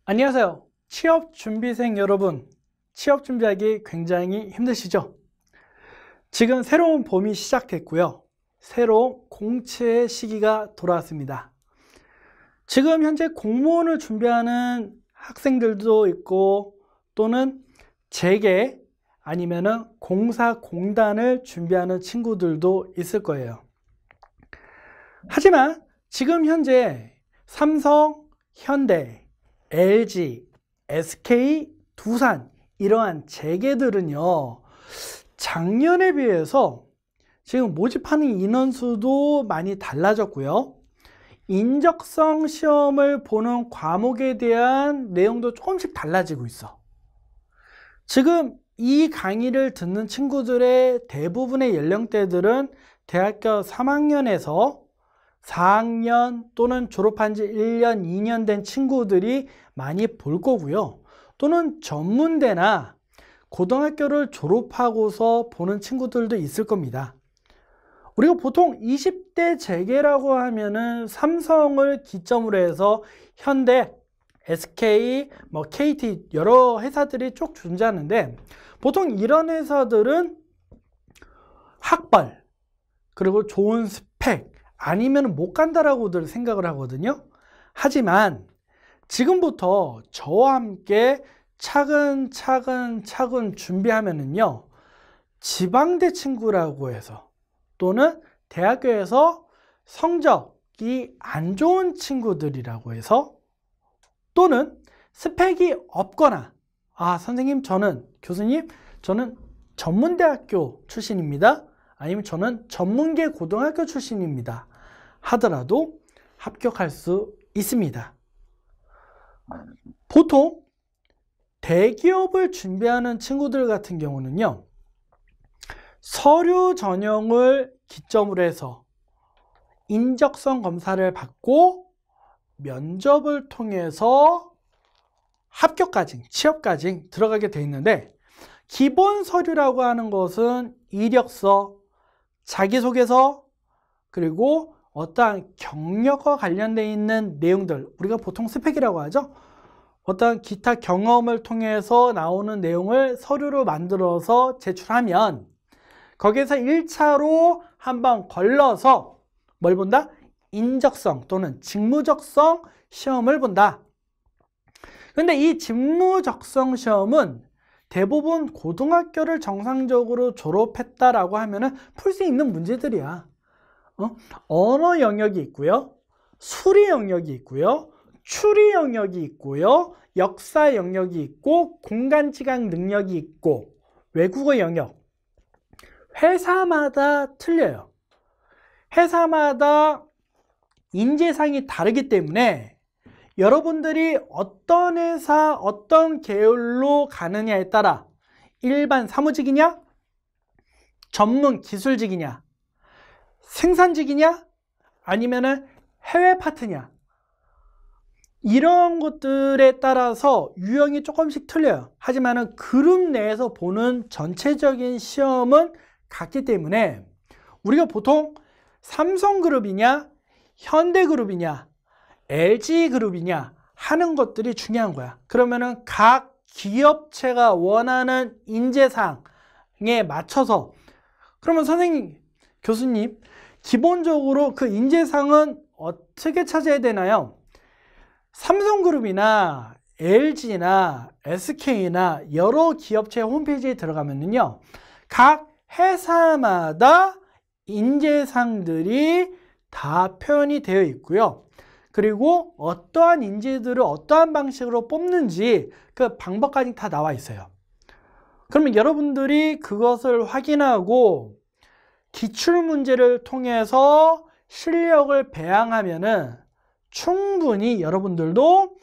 안녕하세요. 취업준비생 여러분, 취업 준비하기 굉장히 힘드시죠? 지금 새로운 봄이 시작됐고요. 새로운 공채의 시기가 돌아왔습니다. 지금 현재 공무원을 준비하는 학생들도 있고 또는 재계 아니면은 공사공단을 준비하는 친구들도 있을 거예요. 하지만 지금 현재 삼성, 현대, LG, SK, 두산 이러한 재계들은요 작년에 비해서 지금 모집하는 인원수도 많이 달라졌고요, 인적성 시험을 보는 과목에 대한 내용도 조금씩 달라지고 있어. 지금 이 강의를 듣는 친구들의 대부분의 연령대들은 대학교 3학년에서 4학년 또는 졸업한 지 1년, 2년 된 친구들이 많이 볼 거고요. 또는 전문대나 고등학교를 졸업하고서 보는 친구들도 있을 겁니다. 우리가 보통 20대 재계라고 하면은 삼성을 기점으로 해서 현대, SK, KT 여러 회사들이 쭉 존재하는데, 보통 이런 회사들은 학벌 그리고 좋은 스펙 아니면 못 간다라고들 생각을 하거든요. 하지만 지금부터 저와 함께 차근차근 준비하면은요, 지방대 친구라고 해서 또는 대학교에서 성적이 안 좋은 친구들이라고 해서 또는 스펙이 없거나 선생님 교수님 저는 전문대학교 출신입니다, 아니면 저는 전문계 고등학교 출신입니다 하더라도 합격할 수 있습니다. 보통 대기업을 준비하는 친구들 같은 경우는요, 서류 전형을 기점으로 해서 인적성 검사를 받고 면접을 통해서 합격까지, 취업까지 들어가게 돼 있는데, 기본 서류라고 하는 것은 이력서, 자기소개서, 그리고 어떠한 경력과 관련되어 있는 내용들, 우리가 보통 스펙이라고 하죠. 어떠한 기타 경험을 통해서 나오는 내용을 서류로 만들어서 제출하면 거기에서 1차로 한번 걸러서 뭘 본다? 인적성 또는 직무적성 시험을 본다. 근데 이 직무적성 시험은 대부분 고등학교를 정상적으로 졸업했다라고 하면은 풀 수 있는 문제들이야. 언어 영역이 있고요, 수리 영역이 있고요, 추리 영역이 있고요, 역사 영역이 있고, 공간지각 능력이 있고, 외국어 영역. 회사마다 틀려요. 회사마다 인재상이 다르기 때문에 여러분들이 어떤 회사, 어떤 계열로 가느냐에 따라 일반 사무직이냐, 전문 기술직이냐, 생산직이냐, 아니면은 해외 파트냐, 이런 것들에 따라서 유형이 조금씩 틀려요. 하지만은 그룹 내에서 보는 전체적인 시험은 같기 때문에 우리가 보통 삼성그룹이냐, 현대그룹이냐, LG그룹이냐 하는 것들이 중요한 거야. 그러면은 각 기업체가 원하는 인재상에 맞춰서, 그러면 선생님, 교수님, 기본적으로 그 인재상은 어떻게 찾아야 되나요? 삼성그룹이나 LG나 SK나 여러 기업체 홈페이지에 들어가면요, 각 회사마다 인재상들이 다 표현이 되어 있고요. 그리고 어떠한 인재들을 어떠한 방식으로 뽑는지 그 방법까지 다 나와 있어요. 그러면 여러분들이 그것을 확인하고 기출문제를 통해서 실력을 배양하면은 충분히 여러분들도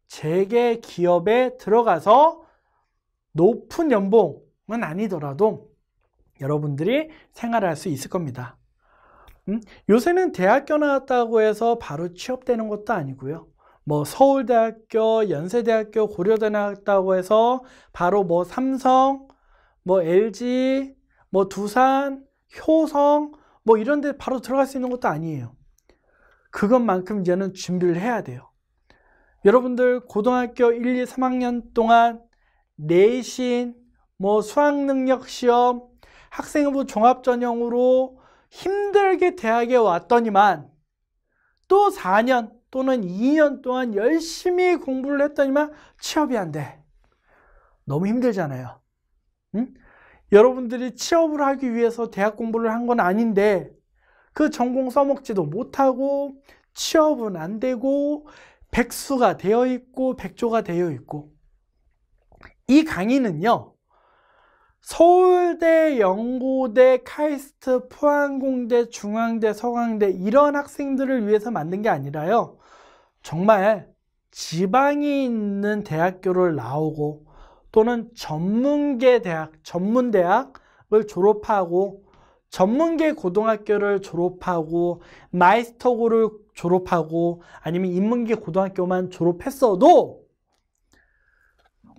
재계 기업에 들어가서 높은 연봉은 아니더라도 여러분들이 생활할 수 있을 겁니다. 요새는 대학교 나왔다고 해서 바로 취업되는 것도 아니고요, 서울대학교, 연세대학교, 고려대 나왔다고 해서 바로 삼성, LG, 두산, 효성 이런 데 바로 들어갈 수 있는 것도 아니에요. 그것만큼 이제는 준비를 해야 돼요. 여러분들 고등학교 1, 2, 3학년 동안 내신, 수학능력 시험, 학생부 종합전형으로 힘들게 대학에 왔더니만 또 4년 또는 2년 동안 열심히 공부를 했더니만 취업이 안 돼. 너무 힘들잖아요. 응? 여러분들이 취업을 하기 위해서 대학 공부를 한 건 아닌데 그 전공 써먹지도 못하고 취업은 안 되고 백수가 되어 있고 백조가 되어 있고. 이 강의는요, 서울대, 연고대, 카이스트, 포항공대, 중앙대, 서강대 이런 학생들을 위해서 만든 게 아니라요, 정말 지방에 있는 대학교를 나오고 또는 전문계 대학, 전문대학을 졸업하고 전문계 고등학교를 졸업하고 마이스터고를 졸업하고 아니면 인문계 고등학교만 졸업했어도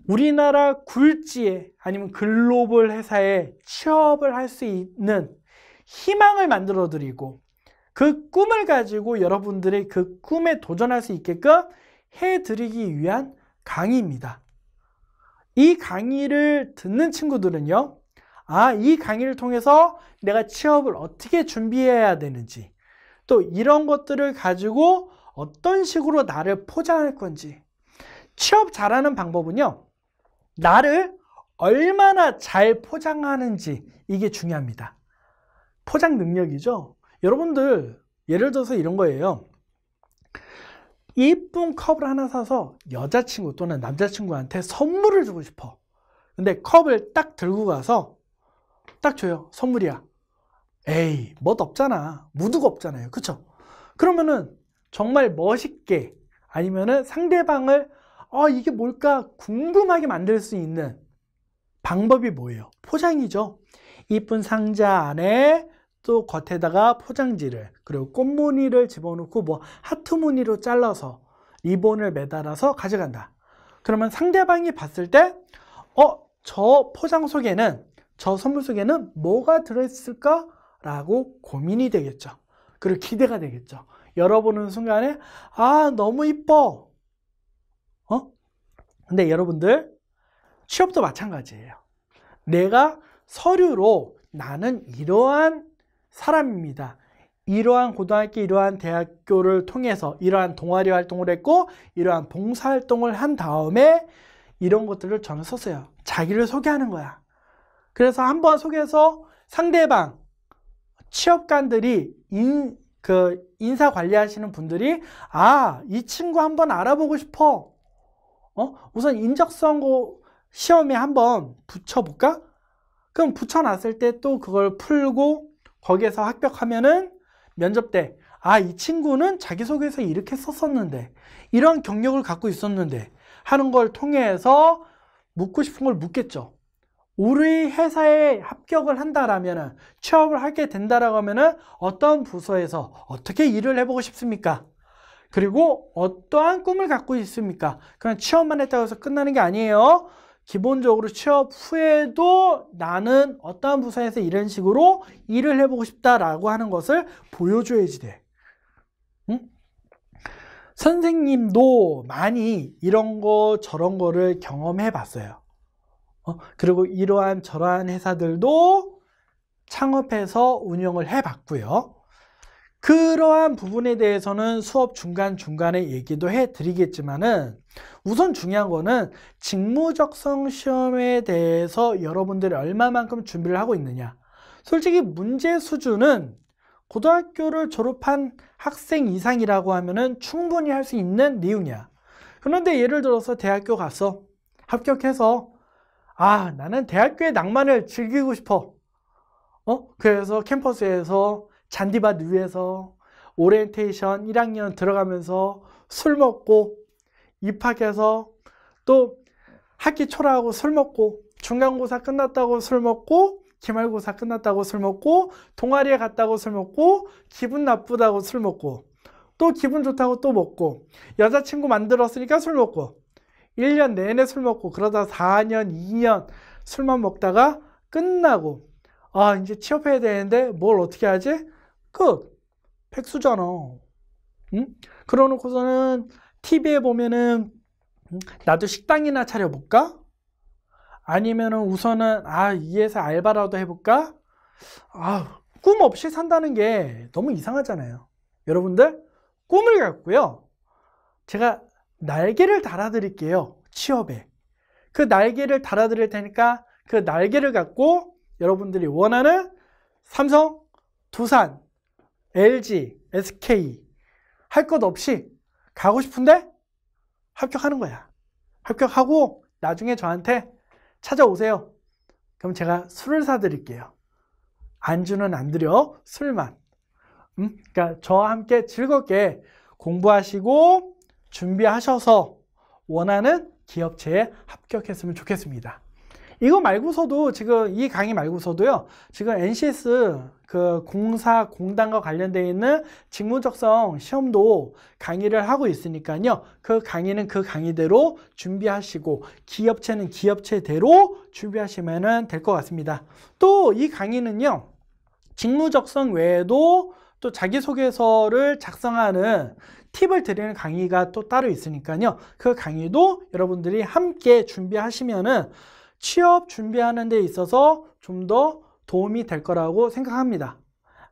우리나라 굴지에 아니면 글로벌 회사에 취업을 할 수 있는 희망을 만들어 드리고 그 꿈을 가지고 여러분들의 그 꿈에 도전할 수 있게끔 해드리기 위한 강의입니다. 이 강의를 듣는 친구들은요, 이 강의를 통해서 내가 취업을 어떻게 준비해야 되는지, 또 이런 것들을 가지고 어떤 식으로 나를 포장할 건지, 취업 잘하는 방법은요, 나를 얼마나 잘 포장하는지, 이게 중요합니다. 포장 능력이죠. 여러분들 예를 들어서 이런 거예요. 이쁜 컵을 하나 사서 여자친구 또는 남자친구한테 선물을 주고 싶어. 근데 컵을 딱 들고 가서 딱 줘요. 선물이야. 에이, 멋 없잖아. 무드가 없잖아요. 그쵸? 그러면은 정말 멋있게 아니면은 상대방을 이게 뭘까 궁금하게 만들 수 있는 방법이 뭐예요? 포장이죠. 이쁜 상자 안에 또 겉에다가 포장지를, 그리고 꽃무늬를 집어넣고 하트 무늬로 잘라서 리본을 매달아서 가져간다. 그러면 상대방이 봤을 때 저 포장 속에는, 저 선물 속에는 뭐가 들어있을까? 라고 고민이 되겠죠. 그리고 기대가 되겠죠. 열어보는 순간에 너무 이뻐. 근데 여러분들 취업도 마찬가지예요. 내가 서류로 나는 이러한 사람입니다. 이러한 고등학교, 이러한 대학교를 통해서 이러한 동아리 활동을 했고 이러한 봉사활동을 한 다음에 이런 것들을 저는 썼어요. 자기를 소개하는 거야. 그래서 한번 소개해서 상대방, 취업관들이 인사 관리하시는 분들이 이 친구 한번 알아보고 싶어. 우선 인적성 시험에 한번 붙여볼까? 그럼 붙여놨을 때 또 그걸 풀고 거기에서 합격하면은 면접 때 이 친구는 자기소개서 이렇게 썼었는데 이런 경력을 갖고 있었는데 하는 걸 통해서 묻고 싶은 걸 묻겠죠. 우리 회사에 합격을 한다라면은, 취업을 하게 된다라고 하면은 어떤 부서에서 어떻게 일을 해보고 싶습니까? 그리고 어떠한 꿈을 갖고 있습니까? 그냥 취업만 했다고 해서 끝나는 게 아니에요. 기본적으로 취업 후에도 나는 어떠한 부서에서 이런 식으로 일을 해보고 싶다라고 하는 것을 보여줘야지 돼. 응? 선생님도 많이 이런 거 저런 거를 경험해 봤어요. 그리고 이러한 저러한 회사들도 창업해서 운영을 해 봤고요. 그러한 부분에 대해서는 수업 중간중간에 얘기도 해 드리겠지만은 우선 중요한 거는 직무적성 시험에 대해서 여러분들이 얼마만큼 준비를 하고 있느냐. 솔직히 문제 수준은 고등학교를 졸업한 학생 이상이라고 하면은 충분히 할 수 있는 내용이야. 그런데 예를 들어서 대학교 가서 합격해서 나는 대학교의 낭만을 즐기고 싶어. 그래서 캠퍼스에서 잔디밭 위에서 오리엔테이션 1학년 들어가면서 술 먹고 입학해서 또 학기 초라하고 술 먹고 중간고사 끝났다고 술 먹고 기말고사 끝났다고 술 먹고 동아리에 갔다고 술 먹고 기분 나쁘다고 술 먹고 또 기분 좋다고 또 먹고 여자친구 만들었으니까 술 먹고 1년 내내 술 먹고 그러다 4년, 2년 술만 먹다가 끝나고 이제 취업해야 되는데 뭘 어떻게 하지? 끝. 백수잖아. 응? 그러놓고서는 TV에 보면은 나도 식당이나 차려볼까? 아니면은 우선은 이 회사 알바라도 해볼까? 꿈 없이 산다는 게 너무 이상하잖아요. 여러분들 꿈을 갖고요, 제가 날개를 달아드릴게요. 취업에. 그 날개를 달아드릴 테니까 그 날개를 갖고 여러분들이 원하는 삼성, 두산, LG, SK 할 것 없이 가고 싶은데 합격하는 거야. 합격하고 나중에 저한테 찾아오세요. 그럼 제가 술을 사드릴게요. 안주는 안 드려, 술만. 그러니까 저와 함께 즐겁게 공부하시고 준비하셔서 원하는 기업체에 합격했으면 좋겠습니다. 이거 말고서도 지금 이 강의 말고서도요, 지금 NCS 그 공사 공단과 관련되어 있는 직무적성 시험도 강의를 하고 있으니까요, 그 강의는 그 강의대로 준비하시고 기업체는 기업체대로 준비하시면 될 것 같습니다. 또 이 강의는요, 직무적성 외에도 또 자기소개서를 작성하는 팁을 드리는 강의가 또 따로 있으니까요, 그 강의도 여러분들이 함께 준비하시면은 취업 준비하는 데 있어서 좀 더 도움이 될 거라고 생각합니다.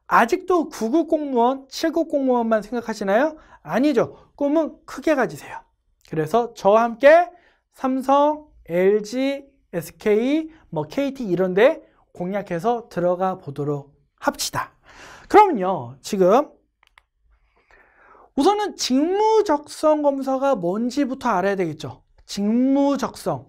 아직도 9급 공무원, 7급 공무원만 생각하시나요? 아니죠. 꿈은 크게 가지세요. 그래서 저와 함께 삼성, LG, SK, KT 이런 데 공략해서 들어가 보도록 합시다. 그럼요, 지금 우선은 직무적성 검사가 뭔지부터 알아야 되겠죠. 직무적성.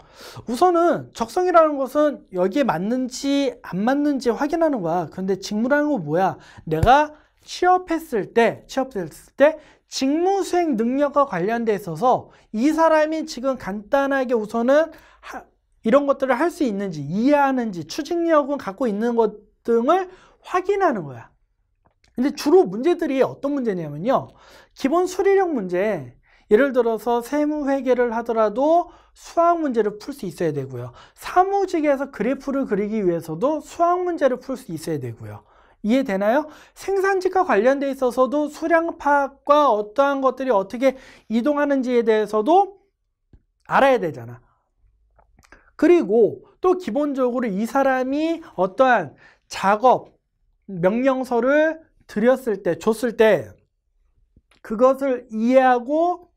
우선은 적성이라는 것은 여기에 맞는지 안 맞는지 확인하는 거야. 근데 직무라는 건 뭐야? 내가 취업했을 때 직무 수행 능력과 관련돼 있어서 이 사람이 지금 간단하게 우선은 이런 것들을 할 수 있는지, 이해하는지, 추진력은 갖고 있는 것 등을 확인하는 거야. 근데 주로 문제들이 어떤 문제냐면요, 기본 수리력 문제, 예를 들어서 세무회계를 하더라도 수학 문제를 풀 수 있어야 되고요, 사무직에서 그래프를 그리기 위해서도 수학 문제를 풀 수 있어야 되고요. 이해되나요? 생산직과 관련돼 있어서도 수량 파악과 어떠한 것들이 어떻게 이동하는지에 대해서도 알아야 되잖아. 그리고 또 기본적으로 이 사람이 어떠한 작업 명령서를 줬을 때 그것을 이해하고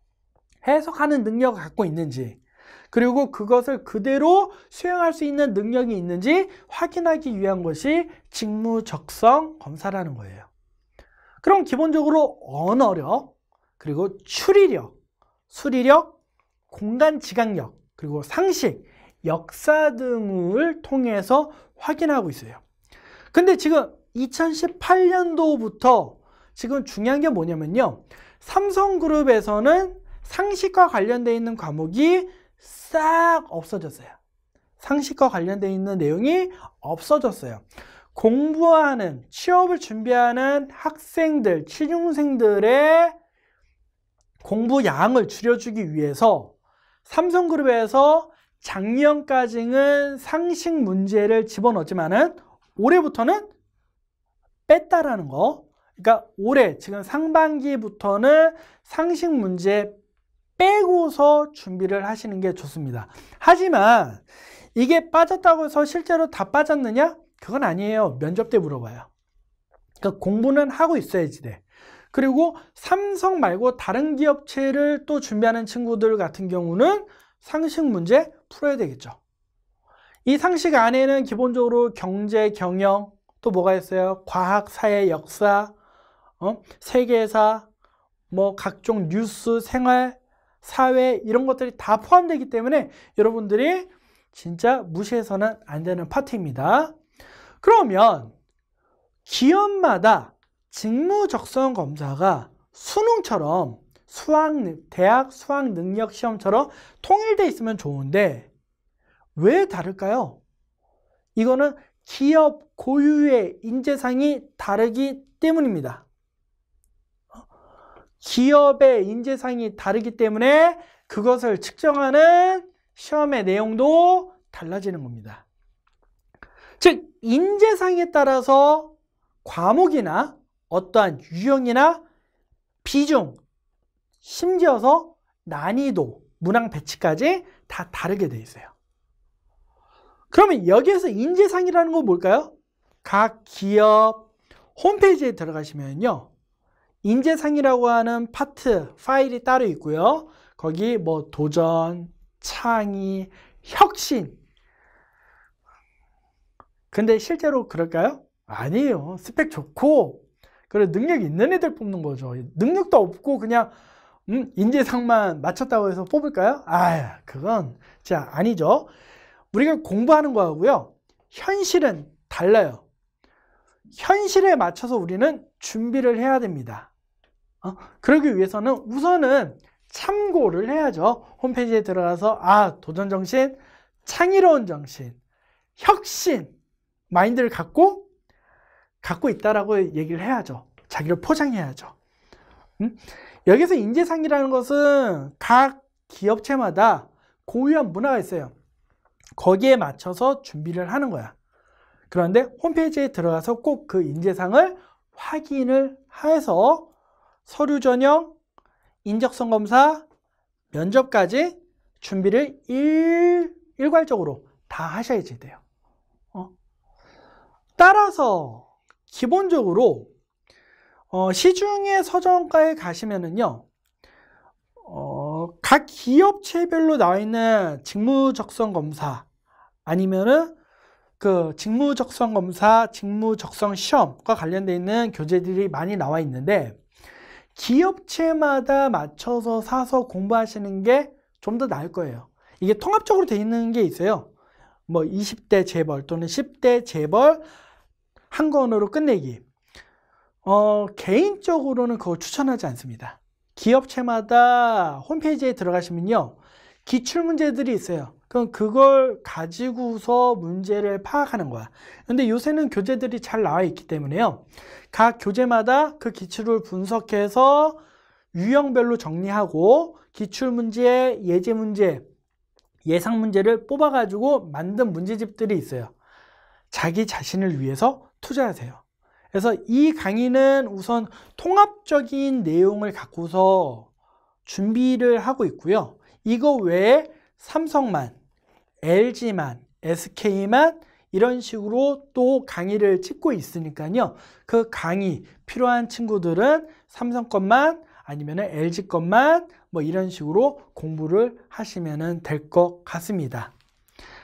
해석하는 능력을 갖고 있는지, 그리고 그것을 그대로 수행할 수 있는 능력이 있는지 확인하기 위한 것이 직무적성 검사라는 거예요. 그럼 기본적으로 언어력, 그리고 추리력, 수리력, 공간 지각력, 그리고 상식, 역사 등을 통해서 확인하고 있어요. 근데 지금 2018년도부터 지금 중요한 게 뭐냐면요, 삼성그룹에서는 상식과 관련되어 있는 과목이 싹 없어졌어요. 상식과 관련되어 있는 내용이 없어졌어요. 공부하는, 취업을 준비하는 학생들, 취준생들의 공부 양을 줄여주기 위해서 삼성그룹에서 작년까지는 상식 문제를 집어넣었지만은 올해부터는 뺐다라는 거. 그러니까 올해 지금 상반기부터는 상식 문제 빼고서 준비를 하시는 게 좋습니다. 하지만 이게 빠졌다고 해서 실제로 다 빠졌느냐? 그건 아니에요. 면접 때 물어봐요. 그러니까 공부는 하고 있어야지 돼. 그리고 삼성 말고 다른 기업체를 또 준비하는 친구들 같은 경우는 상식 문제 풀어야 되겠죠. 이 상식 안에는 기본적으로 경제, 경영, 또 뭐가 있어요? 과학, 사회, 역사, 세계사, 각종 뉴스, 생활, 사회 이런 것들이 다 포함되기 때문에 여러분들이 진짜 무시해서는 안 되는 파트입니다. 그러면 기업마다 직무적성 검사가 수능처럼 대학 수학 능력 시험처럼 통일되어 있으면 좋은데 왜 다를까요? 이거는 기업 고유의 인재상이 다르기 때문입니다. 기업의 인재상이 다르기 때문에 그것을 측정하는 시험의 내용도 달라지는 겁니다. 즉, 인재상에 따라서 과목이나 어떠한 유형이나 비중, 심지어서 난이도, 문항 배치까지 다 다르게 돼 있어요. 그러면 여기에서 인재상이라는 건 뭘까요? 각 기업 홈페이지에 들어가시면요, 인재상이라고 하는 파트, 파일이 따로 있고요. 거기 뭐 도전, 창의, 혁신. 근데 실제로 그럴까요? 아니에요. 스펙 좋고 그래 능력 있는 애들 뽑는 거죠. 능력도 없고 그냥 인재상만 맞췄다고 해서 뽑을까요? 아, 그건 진짜 아니죠. 우리가 공부하는 거하고요, 현실은 달라요. 현실에 맞춰서 우리는 준비를 해야 됩니다. 그러기 위해서는 우선은 참고를 해야죠. 홈페이지에 들어가서 도전정신, 창의로운 정신, 혁신 마인드를 갖고 있다라고 얘기를 해야죠. 자기를 포장해야죠. 여기서 인재상이라는 것은 각 기업체마다 고유한 문화가 있어요. 거기에 맞춰서 준비를 하는 거야. 그런데 홈페이지에 들어가서 꼭 그 인재상을 확인을 해서 서류 전형, 인적성 검사, 면접까지 준비를 일괄적으로 다 하셔야지 돼요. 따라서 기본적으로 시중의 서점가에 가시면은요, 각 기업체별로 나와 있는 직무적성 검사 아니면은 그 직무적성 검사, 직무적성 시험과 관련되어 있는 교재들이 많이 나와 있는데, 기업체마다 맞춰서 사서 공부하시는 게 좀 더 나을 거예요. 이게 통합적으로 되어 있는 게 있어요. 뭐 20대 재벌 또는 10대 재벌 한 권으로 끝내기. 개인적으로는 그걸 추천하지 않습니다. 기업체마다 홈페이지에 들어가시면요, 기출문제들이 있어요. 그럼 그걸 가지고서 문제를 파악하는 거야. 근데 요새는 교재들이 잘 나와 있기 때문에요, 각 교재마다 그 기출을 분석해서 유형별로 정리하고 기출문제, 예제문제, 예상문제를 뽑아가지고 만든 문제집들이 있어요. 자기 자신을 위해서 투자하세요. 그래서 이 강의는 우선 통합적인 내용을 갖고서 준비를 하고 있고요. 이거 외에 삼성만, LG만, SK만 이런 식으로 또 강의를 찍고 있으니까요. 그 강의 필요한 친구들은 삼성 것만 아니면 LG 것만 뭐 이런 식으로 공부를 하시면 될 것 같습니다.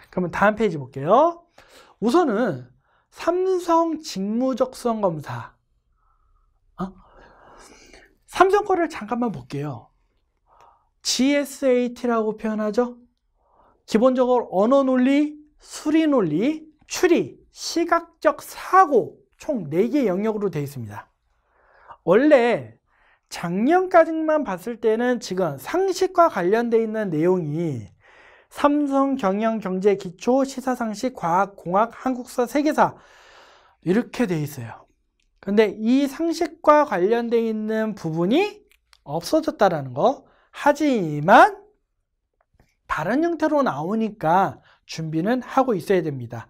그러면 다음 페이지 볼게요. 우선은 삼성 직무적성 검사. 삼성 거를 잠깐만 볼게요. GSAT라고 표현하죠. 기본적으로 언어 논리, 수리 논리, 추리, 시각적 사고 총 4개 영역으로 되어 있습니다. 원래 작년까지만 봤을 때는 지금 상식과 관련되어 있는 내용이 삼성 경영 경제 기초 시사상식 과학 공학 한국사 세계사 이렇게 되어 있어요. 근데 이 상식과 관련되어 있는 부분이 없어졌다라는 거. 하지만 다른 형태로 나오니까 준비는 하고 있어야 됩니다.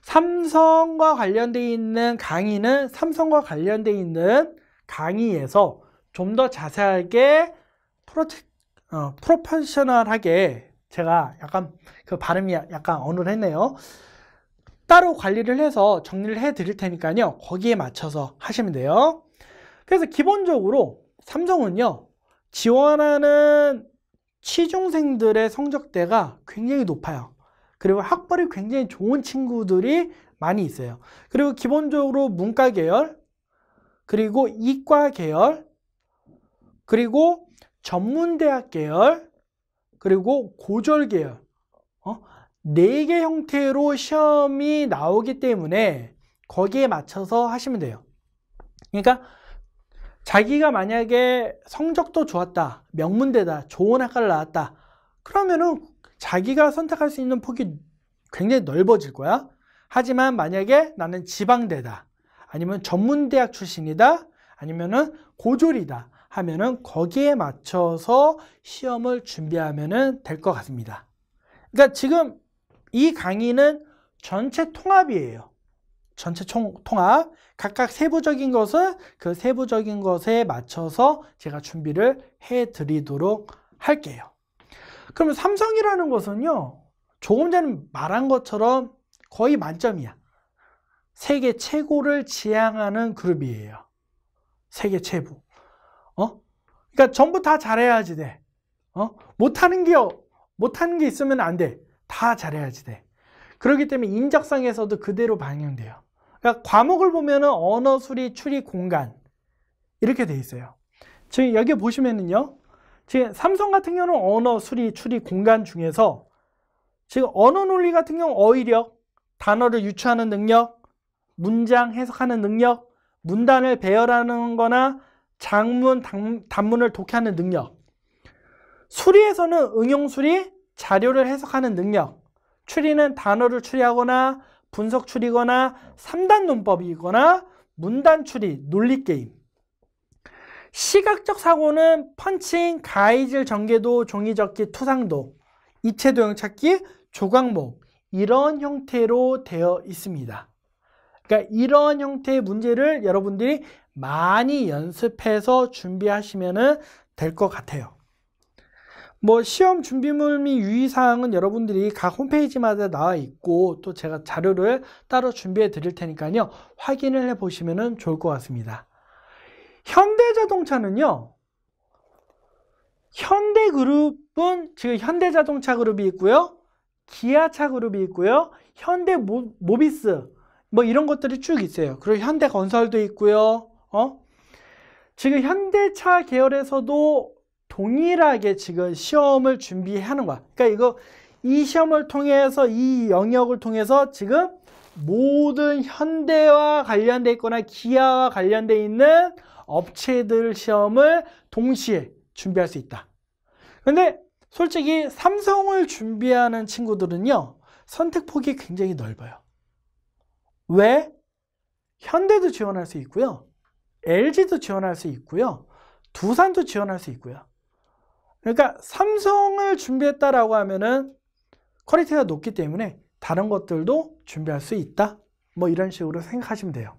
삼성과 관련되어 있는 강의는 삼성과 관련되어 있는 강의에서 좀 더 자세하게 프로페셔널하게, 제가 약간 그 발음이 약간 어눌했네요. 따로 관리를 해서 정리를 해 드릴 테니까요, 거기에 맞춰서 하시면 돼요. 그래서 기본적으로 삼성은요, 지원하는 취중생들의 성적대가 굉장히 높아요. 그리고 학벌이 굉장히 좋은 친구들이 많이 있어요. 그리고 기본적으로 문과 계열, 그리고 이과 계열, 그리고 전문대학 계열, 그리고 고졸 계열 4개 형태로 시험이 나오기 때문에 거기에 맞춰서 하시면 돼요. 그러니까 자기가 만약에 성적도 좋았다, 명문대다, 좋은 학과를 나왔다, 그러면은 자기가 선택할 수 있는 폭이 굉장히 넓어질 거야. 하지만 만약에 나는 지방대다, 아니면 전문대학 출신이다, 아니면은 고졸이다 하면은 거기에 맞춰서 시험을 준비하면 될 것 같습니다. 그러니까 지금 이 강의는 전체 통합이에요. 전체 통합. 각각 세부적인 것은 그 세부적인 것에 맞춰서 제가 준비를 해 드리도록 할게요. 그러면 삼성이라는 것은요, 조금 전에 말한 것처럼 거의 만점이야. 세계 최고를 지향하는 그룹이에요. 세계 최고. 그러니까 전부 다 잘해야지 돼. 못하는 게 있으면 안 돼. 다 잘해야지 돼. 그렇기 때문에 인적성에서도 그대로 반영돼요. 그러니까 과목을 보면은 언어, 수리, 추리, 공간 이렇게 돼 있어요. 지금 여기 보시면은요, 지금 삼성 같은 경우는 언어, 수리, 추리, 공간 중에서 지금 언어 논리 같은 경우 어휘력, 단어를 유추하는 능력, 문장 해석하는 능력, 문단을 배열하는 거나 장문, 단문을 독해하는 능력. 수리에서는 응용 수리, 자료를 해석하는 능력. 추리는 단어를 추리하거나 분석 추리거나 3단 논법이거나 문단 추리, 논리 게임. 시각적 사고는 펀칭, 가이질 전개도, 종이접기, 투상도, 입체 도형 찾기, 조각목 이런 형태로 되어 있습니다. 그러니까 이런 형태의 문제를 여러분들이 많이 연습해서 준비하시면 될 것 같아요. 뭐 시험 준비물 및 유의사항은 여러분들이 각 홈페이지마다 나와 있고 또 제가 자료를 따로 준비해 드릴 테니까요. 확인을 해 보시면 좋을 것 같습니다. 현대자동차는요. 현대그룹은 지금 현대자동차 그룹이 있고요. 기아차 그룹이 있고요. 현대모비스 뭐 이런 것들이 쭉 있어요. 그리고 현대건설도 있고요. 지금 현대차 계열에서도 동일하게 지금 시험을 준비하는 거야. 그러니까 이 시험을 통해서 이 영역을 통해서 지금 모든 현대와 관련돼 있거나 기아와 관련돼 있는 업체들 시험을 동시에 준비할 수 있다. 근데 솔직히 삼성을 준비하는 친구들은요, 선택폭이 굉장히 넓어요. 왜? 현대도 지원할 수 있고요. LG도 지원할 수 있고요. 두산도 지원할 수 있고요. 그러니까 삼성을 준비했다라고 하면은 퀄리티가 높기 때문에 다른 것들도 준비할 수 있다. 뭐 이런 식으로 생각하시면 돼요.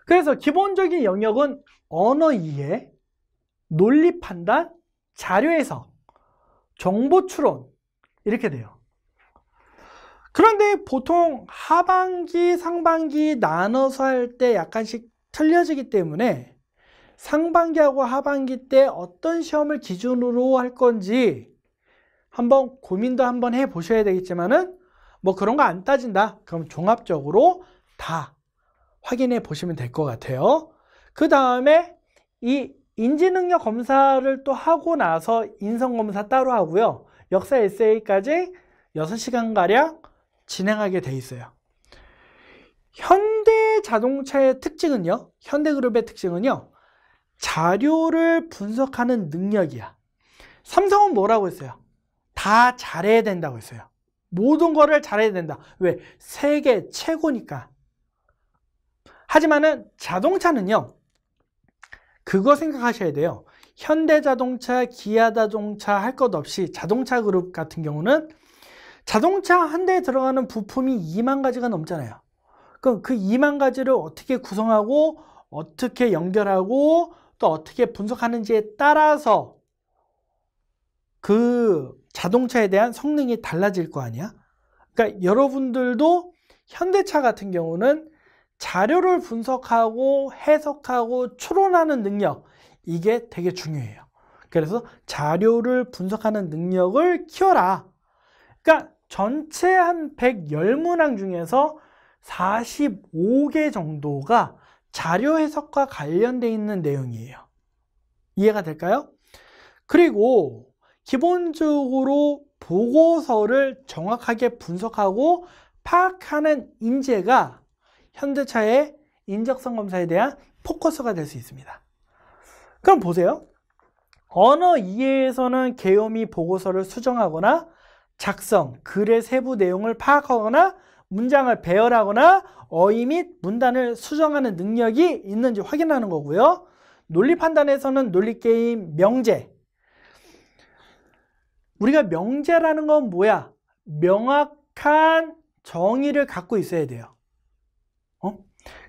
그래서 기본적인 영역은 언어 이해, 논리 판단, 자료 해석, 정보 추론 이렇게 돼요. 그런데 보통 하반기, 상반기 나눠서 할 때 약간씩 틀려지기 때문에 상반기하고 하반기 때 어떤 시험을 기준으로 할 건지 한번 고민도 한번 해 보셔야 되겠지만은 뭐 그런 거 안 따진다. 그럼 종합적으로 다 확인해 보시면 될 것 같아요. 그 다음에 이 인지능력 검사를 또 하고 나서 인성검사 따로 하고요. 역사 에세이까지 6시간가량 진행하게 돼 있어요. 현대자동차의 특징은요. 현대그룹의 특징은요. 자료를 분석하는 능력이야. 삼성은 뭐라고 했어요? 다 잘해야 된다고 했어요. 모든 거를 잘해야 된다. 왜? 세계 최고니까. 하지만은 자동차는요. 그거 생각하셔야 돼요. 현대자동차, 기아자동차 할 것 없이 자동차 그룹 같은 경우는 자동차 한 대에 들어가는 부품이 2만 가지가 넘잖아요. 그럼 그 2만 가지를 어떻게 구성하고 어떻게 연결하고 또 어떻게 분석하는지에 따라서 그 자동차에 대한 성능이 달라질 거 아니야? 그러니까 여러분들도 현대차 같은 경우는 자료를 분석하고 해석하고 추론하는 능력, 이게 되게 중요해요. 그래서 자료를 분석하는 능력을 키워라. 그러니까 전체 한 110문항 중에서 45개 정도가 자료 해석과 관련되어 있는 내용이에요. 이해가 될까요? 그리고 기본적으로 보고서를 정확하게 분석하고 파악하는 인재가 현대차의 인적성 검사에 대한 포커스가 될 수 있습니다. 그럼 보세요. 언어 이해에서는 개요 및 보고서를 수정하거나 작성, 글의 세부 내용을 파악하거나 문장을 배열하거나 어휘 및 문단을 수정하는 능력이 있는지 확인하는 거고요. 논리 판단에서는 논리 게임, 명제. 우리가 명제라는 건 뭐야? 명확한 정의를 갖고 있어야 돼요.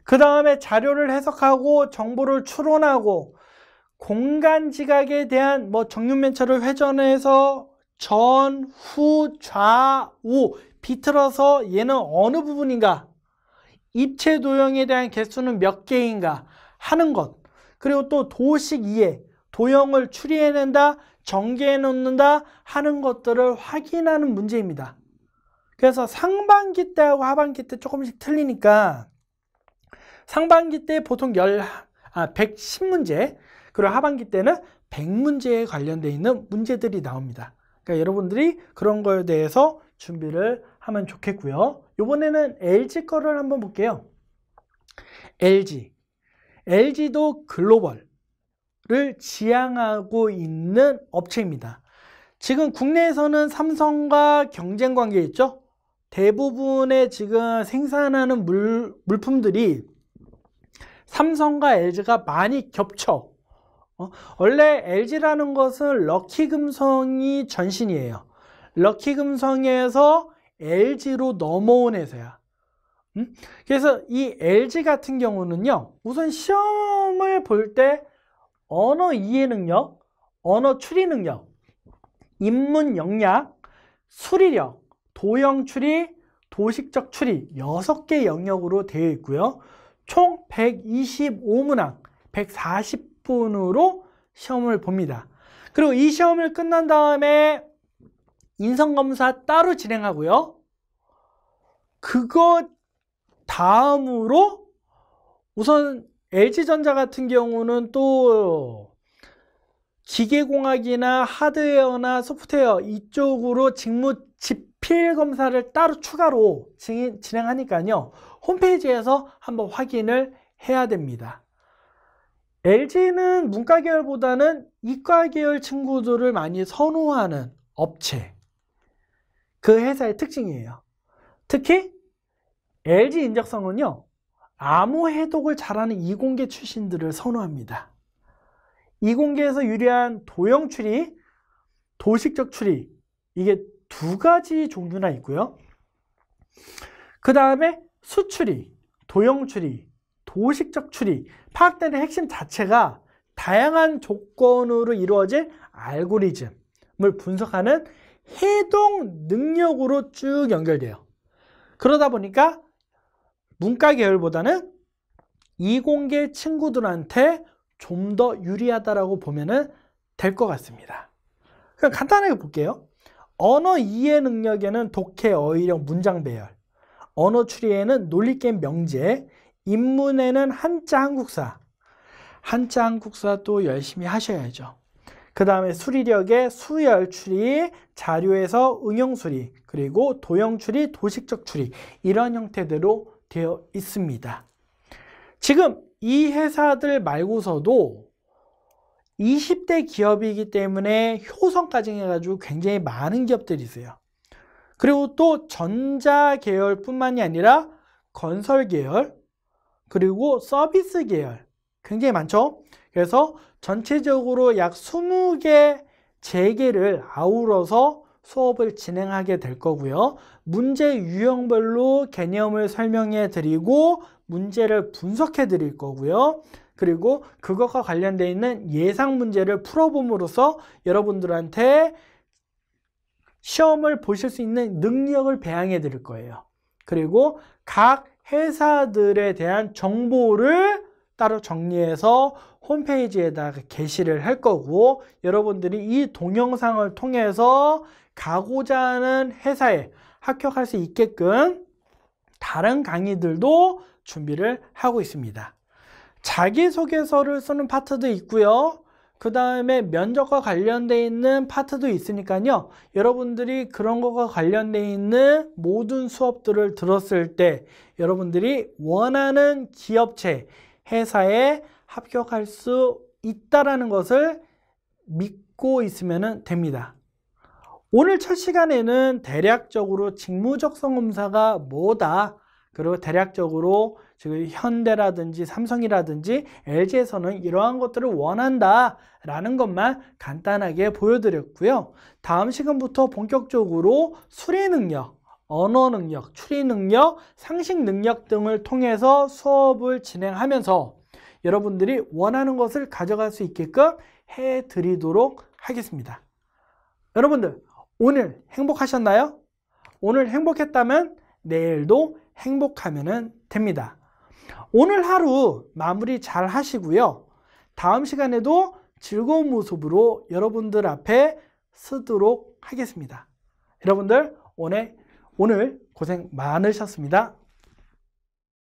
그 다음에 자료를 해석하고 정보를 추론하고 공간 지각에 대한 정육면체를 회전해서 전, 후, 좌우 비틀어서 얘는 어느 부분인가, 입체 도형에 대한 개수는 몇 개인가 하는 것, 그리고 또 도식 이해, 도형을 추리해낸다, 전개해 놓는다 하는 것들을 확인하는 문제입니다. 그래서 상반기 때하고 하반기 때 조금씩 틀리니까 상반기 때 보통 110문제, 그리고 하반기 때는 100문제에 관련되어 있는 문제들이 나옵니다. 그러니까 여러분들이 그런 거에 대해서 준비를 하면 좋겠고요. 이번에는 LG 거를 한번 볼게요. LG도 글로벌을 지향하고 있는 업체입니다. 지금 국내에서는 삼성과 경쟁 관계에 있죠. 대부분의 지금 생산하는 물품들이 삼성과 LG가 많이 겹쳐. 원래 LG라는 것은 럭키금성이 전신이에요. 럭키금성에서 LG로 넘어온 회사야. 그래서 이 LG 같은 경우는요, 우선 시험을 볼 때 언어 이해 능력, 언어 추리 능력, 인문 영역, 수리력, 도형 추리, 도식적 추리 6개 영역으로 되어 있고요. 총 125문항, 140분으로 시험을 봅니다. 그리고 이 시험을 끝난 다음에 인성검사 따로 진행하고요. 그거 다음으로 우선 LG전자 같은 경우는 또 기계공학이나 하드웨어나 소프트웨어 이쪽으로 직무 지필 검사를 따로 추가로 진행하니까요. 홈페이지에서 한번 확인을 해야 됩니다. LG는 문과 계열보다는 이과 계열 친구들을 많이 선호하는 업체, 그 회사의 특징이에요. 특히 LG 인적성은요, 암호 해독을 잘하는 이공계 출신들을 선호합니다. 이공계에서 유리한 도형 추리, 도식적 추리, 이게 두 가지 종류나 있고요. 그 다음에 수추리, 도형 추리, 도식적 추리, 파악되는 핵심 자체가 다양한 조건으로 이루어진 알고리즘을 분석하는 해독 능력으로 쭉 연결돼요. 그러다 보니까 문과 계열보다는 이공계 친구들한테 좀 더 유리하다라고 보면 될 것 같습니다. 그럼 간단하게 볼게요. 언어 이해 능력에는 독해, 어휘력, 문장 배열, 언어 추리에는 논리게임 명제, 인문에는 한자 한국사, 한자 한국사도 열심히 하셔야죠. 그 다음에 수리력에 수열 추리, 자료에서 응용 수리, 그리고 도형 추리, 도식적 추리, 이런 형태대로 되어 있습니다. 지금 이 회사들 말고서도 20대 기업이기 때문에 효성까지 해가지고 굉장히 많은 기업들이 있어요. 그리고 또 전자 계열뿐만이 아니라 건설 계열, 그리고 서비스 계열 굉장히 많죠. 그래서 전체적으로 약 20개 재계를 아우러서 수업을 진행하게 될 거고요. 문제 유형별로 개념을 설명해 드리고 문제를 분석해 드릴 거고요. 그리고 그것과 관련되어 있는 예상 문제를 풀어봄으로써 여러분들한테 시험을 보실 수 있는 능력을 배양해 드릴 거예요. 그리고 각 회사들에 대한 정보를 따로 정리해서 홈페이지에다가 게시를 할 거고, 여러분들이 이 동영상을 통해서 가고자 하는 회사에 합격할 수 있게끔 다른 강의들도 준비를 하고 있습니다. 자기소개서를 쓰는 파트도 있고요. 그 다음에 면접과 관련되어 있는 파트도 있으니까요. 여러분들이 그런 것과 관련되어 있는 모든 수업들을 들었을 때 여러분들이 원하는 기업체, 회사에 합격할 수 있다는 것을 믿고 있으면 됩니다. 오늘 첫 시간에는 대략적으로 직무적성 검사가 뭐다, 그리고 대략적으로 지금 현대라든지 삼성이라든지 LG에서는 이러한 것들을 원한다 라는 것만 간단하게 보여드렸고요. 다음 시간부터 본격적으로 수리 능력, 언어 능력, 추리 능력, 상식 능력 등을 통해서 수업을 진행하면서 여러분들이 원하는 것을 가져갈 수 있게끔 해드리도록 하겠습니다. 여러분들 오늘 행복하셨나요? 오늘 행복했다면 내일도 행복하면 됩니다. 오늘 하루 마무리 잘 하시고요. 다음 시간에도 즐거운 모습으로 여러분들 앞에 서도록 하겠습니다. 여러분들 오늘 고생 많으셨습니다.